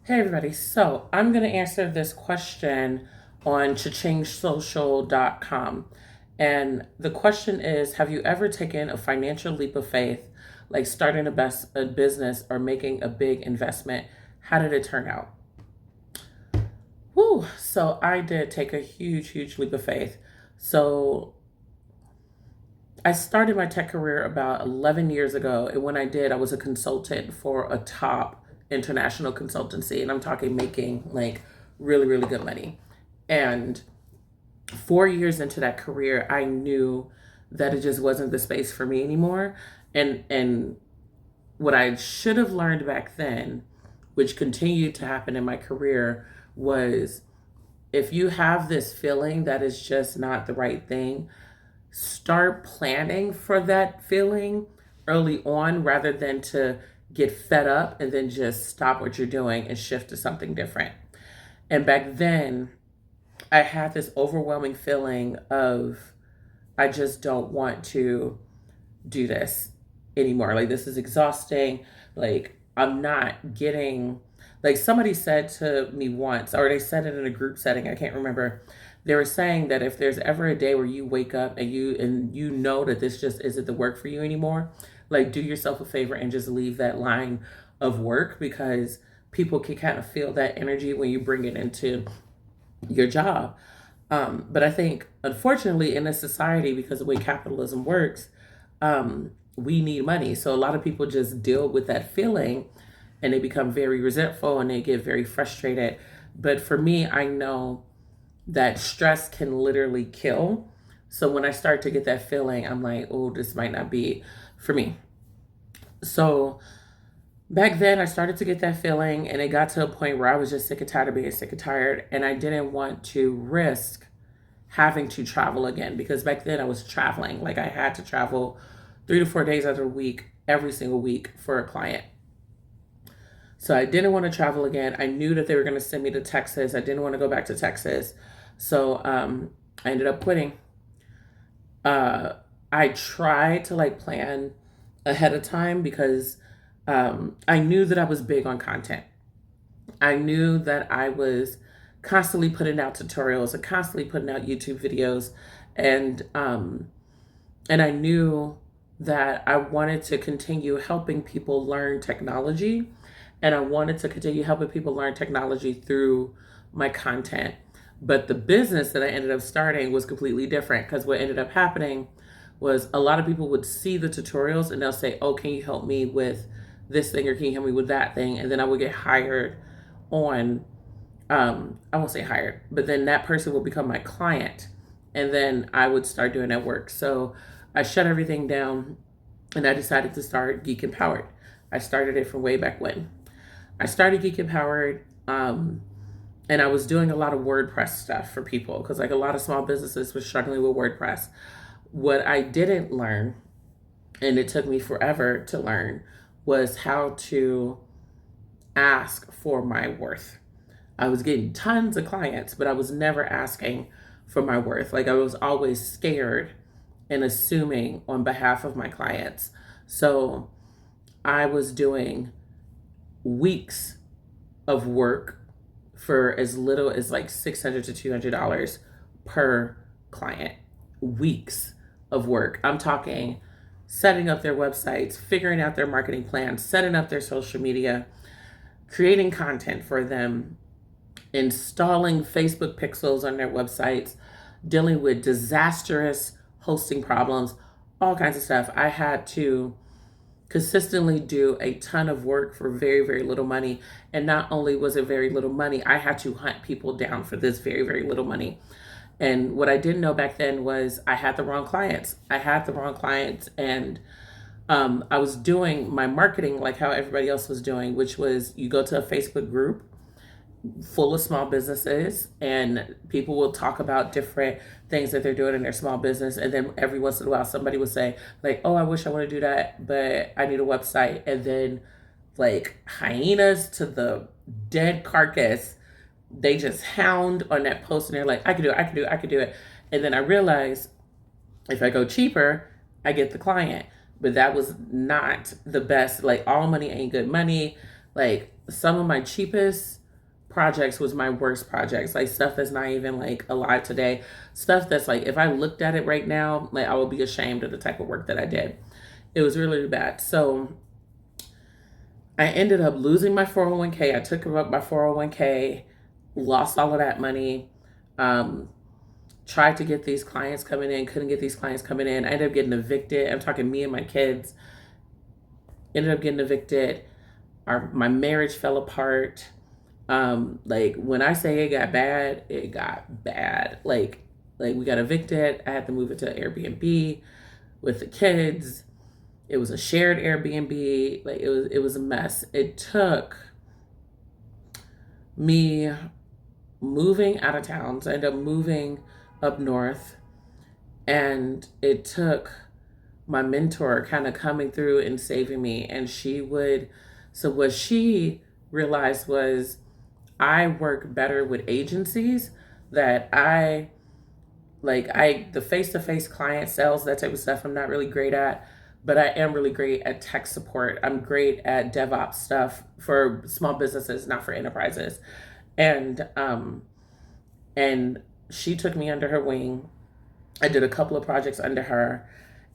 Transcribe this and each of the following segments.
Hey everybody, so I'm going to answer this question on chachingsocial.com. And the question is, have you ever taken a financial leap of faith, like starting a business or making a big investment? How did it turn out? Whew, so I did take a huge leap of faith. So I started my tech career about 11 years ago. And when I did, I was a consultant for a top international consultancy. And I'm talking making like really good money. And 4 years into that career, I knew that it just wasn't the space for me anymore. And what I should have learned back then, which continued to happen in my career, was if you have this feeling that is just not the right thing, start planning for that feeling early on rather than to get fed up and then just stop what you're doing and shift to something different. And back then, I had this overwhelming feeling of I just don't want to do this anymore. Like, this is exhausting. Like, I'm not getting, like, somebody said to me once, or they said it in a group setting, I can't remember. They were saying that if there's ever a day where you wake up and you know that this just isn't the work for you anymore, like, do yourself a favor and just leave that line of work, because people can kind of feel that energy when you bring it into your job. But I think, unfortunately, in this society, because of the way capitalism works, we need money. So a lot of people just deal with that feeling and they become very resentful and they get very frustrated. But for me, I know that stress can literally kill. So when I start to get that feeling, I'm like, oh, this might not be for me. So back then, I started to get that feeling, and it got to a point where I was just sick and tired of being sick and tired, and I didn't want to risk having to travel again, because back then I was traveling. Like, I had to travel 3 to 4 days out of the week, every single week for a client. So I didn't want to travel again. I knew that they were going to send me to Texas. I didn't want to go back to Texas. So I ended up quitting. I tried to like plan ahead of time because I knew that I was big on content. I knew that I was constantly putting out tutorials and constantly putting out YouTube videos, and and I knew that I wanted to continue helping people learn technology, and I wanted to continue helping people learn technology through my content. But the business that I ended up starting was completely different, because what ended up happening was a lot of people would see the tutorials and they'll say, "Oh, can you help me with this thing, or can you help me with that thing?" And then I would get hired on, I won't say hired, but then that person will become my client, and then I would start doing that work. So I shut everything down and I decided to start Geek Empowered. I started it from way back when. I started Geek Empowered, and I was doing a lot of WordPress stuff for people, because like a lot of small businesses were struggling with WordPress. What I didn't learn, and it took me forever to learn, was how to ask for my worth. I was getting tons of clients, but I was never asking for my worth. Like, I was always scared and assuming on behalf of my clients. So I was doing weeks of work for as little as like $600 to $200 per client. Weeks of work. I'm talking setting up their websites, figuring out their marketing plans, setting up their social media, creating content for them, installing Facebook pixels on their websites, dealing with disastrous hosting problems, all kinds of stuff. I had to consistently do a ton of work for very little money. And not only was it very little money, I had to hunt people down for this very little money. And what I didn't know back then was I had the wrong clients. And I was doing my marketing like how everybody else was doing, which was you go to a Facebook group full of small businesses, and people will talk about different things that they're doing in their small business. And then every once in a while, somebody would say, like, "Oh, I wish I want to do that, but I need a website." And then, like hyenas to the dead carcass, they just hound on that post, and they're like, "I can do it, I can do it, I can do it." And then I realized if I go cheaper, I get the client. But that was not the best. Like, all money ain't good money. Like some of my cheapest projects was my worst projects, like stuff that's not even like alive today, stuff that's like if I looked at it right now, like I would be ashamed of the type of work that I did. It was really bad. So I ended up losing my 401k. I took up my 401k, lost all of that money. Um, Tried to get these clients coming in, couldn't get these clients coming in. I ended up getting evicted. I'm talking me and my kids ended up getting evicted. My marriage fell apart. Like when I say it got bad, it got bad. Like we got evicted. I had to move it to Airbnb with the kids. It was a shared Airbnb. Like it was a mess. It took me moving out of town. So I ended up moving up north, and it took my mentor kind of coming through and saving me. And so what she realized was I work better with agencies that the face to face client sales, that type of stuff, I'm not really great at, but I am really great at tech support. I'm great at DevOps stuff for small businesses, not for enterprises. And and she took me under her wing. I did a couple of projects under her,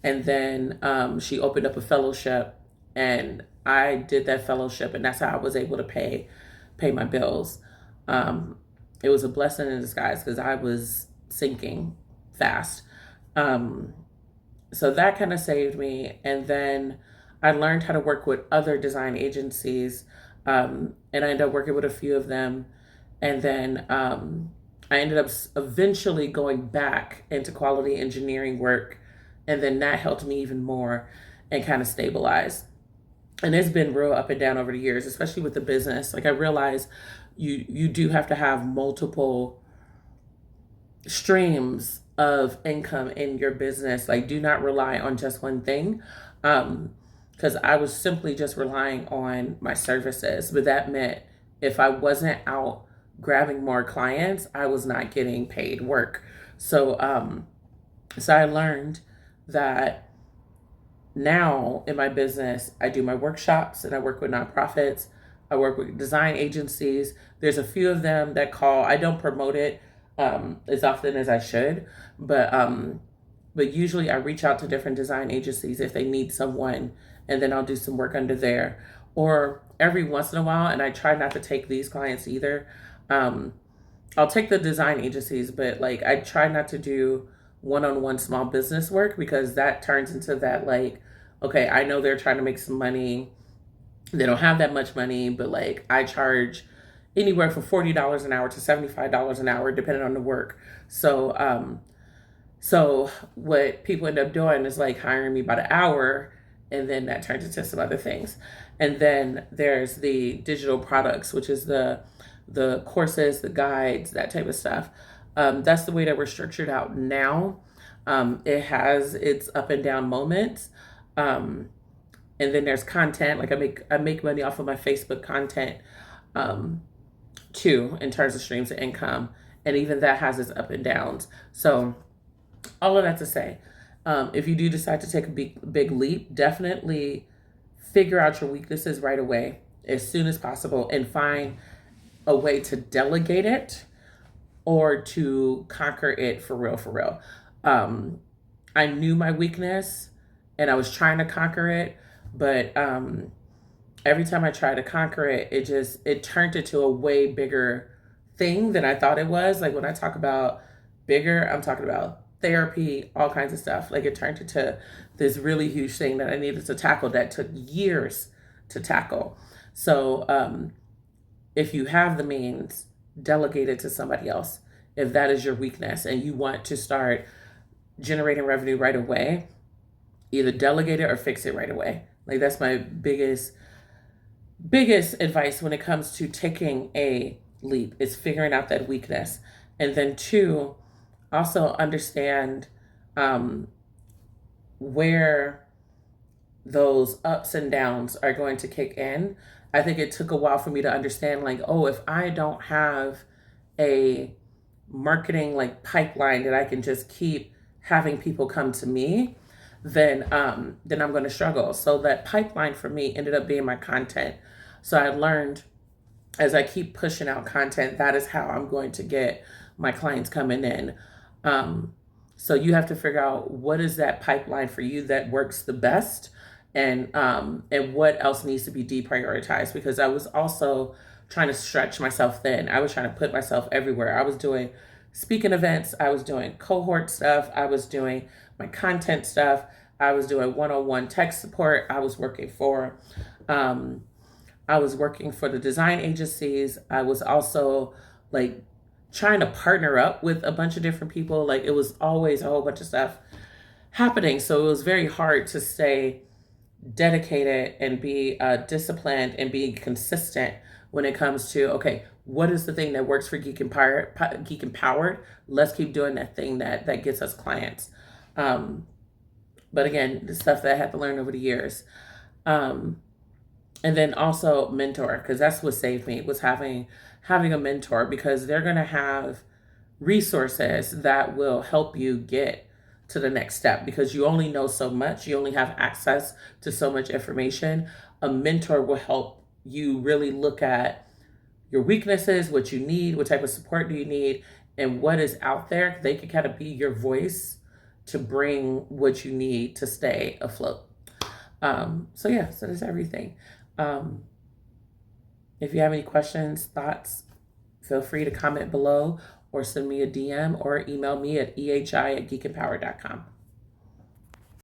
and then she opened up a fellowship, and I did that fellowship, and that's how I was able to pay my bills. Um, it was a blessing in disguise because I was sinking fast. Um, so that kind of saved me, and then I learned how to work with other design agencies, and I ended up working with a few of them, and then I ended up eventually going back into quality engineering work, and then that helped me even more and kind of stabilize. And it's been real up and down over the years, especially with the business. Like I realize you do have to have multiple streams of income in your business. Like do not rely on just one thing. Because I was simply just relying on my services, but that meant if I wasn't out grabbing more clients, I was not getting paid work. So I learned that now in my business, I do my workshops and I work with nonprofits. I work with design agencies. There's a few of them that call. I don't promote it as often as I should, but usually I reach out to different design agencies if they need someone, and then I'll do some work under there. Or every once in a while, and I try not to take these clients either. Um, I'll take the design agencies, but like I try not to do one-on-one small business work because that turns into that like, okay, I know they're trying to make some money. They don't have that much money, but like I charge anywhere from $40 an hour to $75 an hour, depending on the work. So what people end up doing is like hiring me by the hour, and then that turns into some other things. And then there's the digital products, which is the courses, the guides, that type of stuff. That's the way that we're structured out now. It has its up and down moments. Um, and then there's content. Like I make money off of my Facebook content um, too, in terms of streams of income, and even that has its up and downs. So all of that to say, if you do decide to take a big leap, definitely figure out your weaknesses right away as soon as possible and find a way to delegate it or to conquer it for real, for real. Um, I knew my weakness and I was trying to conquer it, but every time I tried to conquer it, it turned into a way bigger thing than I thought it was. Like when I talk about bigger, I'm talking about therapy, all kinds of stuff. Like it turned into this really huge thing that I needed to tackle that took years to tackle. So if you have the means, delegate it to somebody else. If that is your weakness and you want to start generating revenue right away, either delegate it or fix it right away. Like that's my biggest advice when it comes to taking a leap is figuring out that weakness. And then two, also understand um, where those ups and downs are going to kick in. I think it took a while for me to understand, like, oh, if I don't have a marketing like pipeline that I can just keep having people come to me, then I'm going to struggle. So that pipeline for me ended up being my content. So I learned as I keep pushing out content, that is how I'm going to get my clients coming in. Um, so you have to figure out what is that pipeline for you that works the best, and what else needs to be deprioritized. Because I was also trying to stretch myself thin. I was trying to put myself everywhere. I was doing speaking events. I was doing cohort stuff. I was doing my content stuff. I was doing one-on-one tech support. Um, I was working for the design agencies. I was also like trying to partner up with a bunch of different people. Like it was always a whole bunch of stuff happening. So it was very hard to stay dedicated and be disciplined and be consistent when it comes to, okay, what is the thing that works for Geek Empowered? Let's keep doing that thing that gets us clients. Um, but again, the stuff that I had to learn over the years. Um, and then also mentor, because that's what saved me, was having a mentor, because they're going to have resources that will help you get to the next step, because you only know so much, you only have access to so much information. A mentor will help you really look at your weaknesses, what you need, what type of support do you need, and what is out there. They can kind of be your voice to bring what you need to stay afloat. So yeah, so that's everything. Um, if you have any questions, thoughts, feel free to comment below or send me a DM or email me at ehi@geekempower.com.